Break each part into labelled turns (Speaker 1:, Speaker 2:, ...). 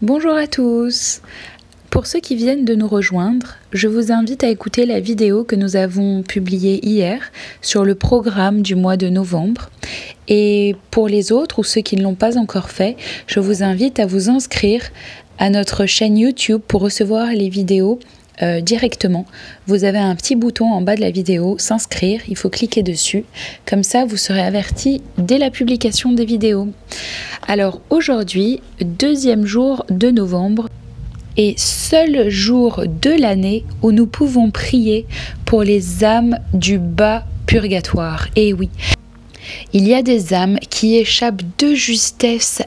Speaker 1: Bonjour à tous. Pour ceux qui viennent de nous rejoindre, je vous invite à écouter la vidéo que nous avons publiée hier sur le programme du mois de novembre. Et pour les autres ou ceux qui ne l'ont pas encore fait, je vous invite à vous inscrire à notre chaîne YouTube pour recevoir les vidéos directement. Vous avez un petit bouton en bas de la vidéo, s'inscrire, il faut cliquer dessus. Comme ça, vous serez averti dès la publication des vidéos. Alors aujourd'hui, deuxième jour de novembre et seul jour de l'année où nous pouvons prier pour les âmes du bas purgatoire. Et oui, il y a des âmes qui échappent de justesse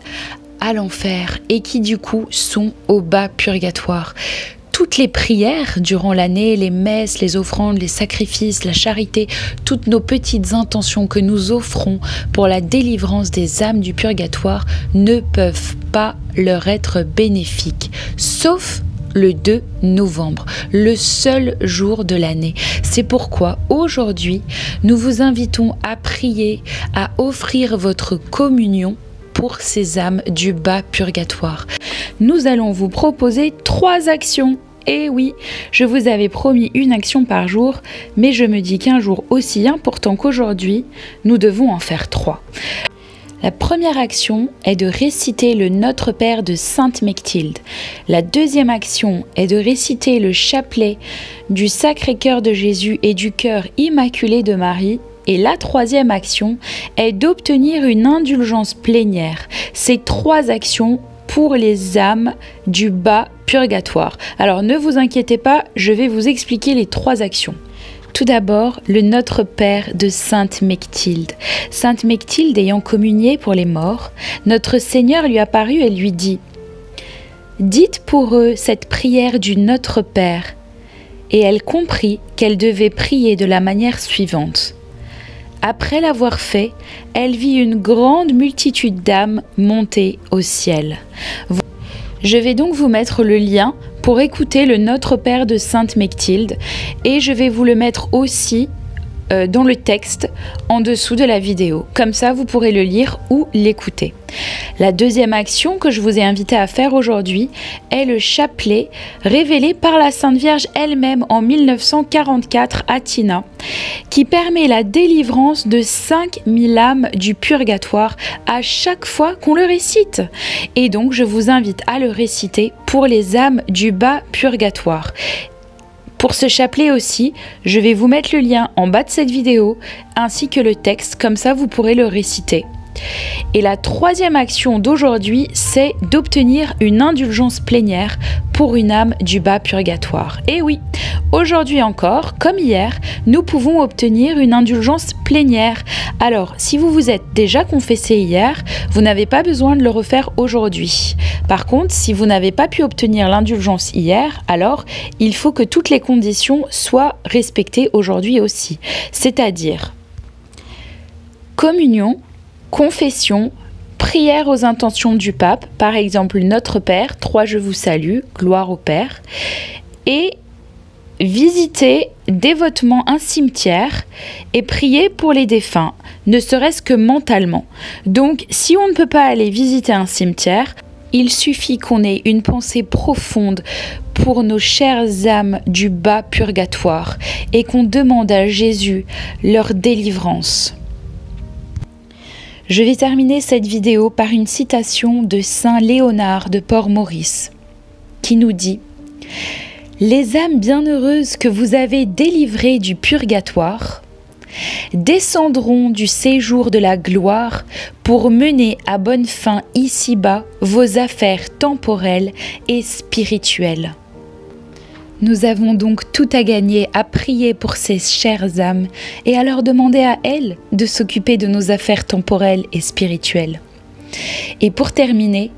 Speaker 1: à l'enfer et qui du coup sont au bas purgatoire. Toutes les prières durant l'année, les messes, les offrandes, les sacrifices, la charité, toutes nos petites intentions que nous offrons pour la délivrance des âmes du purgatoire ne peuvent pas leur être bénéfiques, sauf le 2 novembre, le seul jour de l'année. C'est pourquoi aujourd'hui, nous vous invitons à prier, à offrir votre communion pour ces âmes du bas purgatoire. Nous allons vous proposer 3 actions. Et oui, je vous avais promis une action par jour, mais je me dis qu'un jour aussi important qu'aujourd'hui, nous devons en faire 3. La première action est de réciter le Notre Père de Sainte Mechtilde. La deuxième action est de réciter le chapelet du Sacré-Cœur de Jésus et du Cœur Immaculé de Marie. Et la troisième action est d'obtenir une indulgence plénière. Ces 3 actions pour les âmes du bas purgatoire. Alors ne vous inquiétez pas, je vais vous expliquer les 3 actions. Tout d'abord, le Notre Père de Sainte Mechtilde. Sainte Mechtilde ayant communié pour les morts, notre Seigneur lui apparut et lui dit « Dites pour eux cette prière du Notre Père. » Et elle comprit qu'elle devait prier de la manière suivante. Après l'avoir fait, elle vit une grande multitude d'âmes monter au ciel. Je vais donc vous mettre le lien pour écouter le Notre Père de Sainte Mechtilde et je vais vous le mettre aussi dans le texte en dessous de la vidéo. Comme ça, vous pourrez le lire ou l'écouter. La deuxième action que je vous ai invité à faire aujourd'hui est le chapelet révélé par la Sainte Vierge elle-même en 1944 à Tina, qui permet la délivrance de 5000 âmes du purgatoire à chaque fois qu'on le récite. Et donc, je vous invite à le réciter pour les âmes du bas purgatoire. Pour ce chapelet aussi, je vais vous mettre le lien en bas de cette vidéo ainsi que le texte, comme ça vous pourrez le réciter. Et la troisième action d'aujourd'hui, c'est d'obtenir une indulgence plénière pour une âme du bas purgatoire. Et oui, aujourd'hui encore, comme hier, nous pouvons obtenir une indulgence plénière. Alors, si vous vous êtes déjà confessé hier, vous n'avez pas besoin de le refaire aujourd'hui. Par contre, si vous n'avez pas pu obtenir l'indulgence hier, alors il faut que toutes les conditions soient respectées aujourd'hui aussi. C'est-à-dire communion, confession, prière aux intentions du pape, par exemple Notre Père, 3 Je vous salue, gloire au Père, et visiter dévotement un cimetière et prier pour les défunts, ne serait-ce que mentalement. Donc, si on ne peut pas aller visiter un cimetière, il suffit qu'on ait une pensée profonde pour nos chères âmes du bas purgatoire et qu'on demande à Jésus leur délivrance. Je vais terminer cette vidéo par une citation de Saint Léonard de Port-Maurice qui nous dit « Les âmes bienheureuses que vous avez délivrées du purgatoire descendront du séjour de la gloire pour mener à bonne fin ici-bas vos affaires temporelles et spirituelles. » Nous avons donc tout à gagner à prier pour ces chères âmes et à leur demander à elles de s'occuper de nos affaires temporelles et spirituelles. Et pour terminer,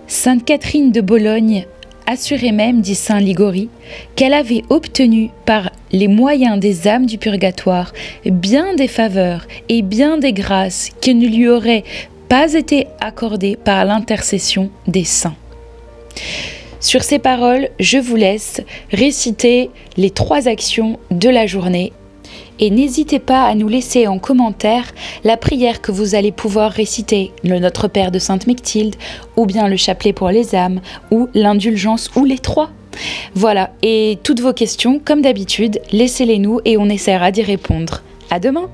Speaker 1: Sainte Catherine de Bologne assurait même, dit Saint Ligori, qu'elle avait obtenu par les moyens des âmes du purgatoire bien des faveurs et bien des grâces qui ne lui auraient pas été accordées par l'intercession des saints. Sur ces paroles, je vous laisse réciter les 3 actions de la journée Et n'hésitez pas à nous laisser en commentaire la prière que vous allez pouvoir réciter, le Notre Père de Sainte Mechtilde, ou bien le chapelet pour les âmes, ou l'indulgence, ou les trois. Voilà, et toutes vos questions, comme d'habitude, laissez-les nous et on essaiera d'y répondre. À demain!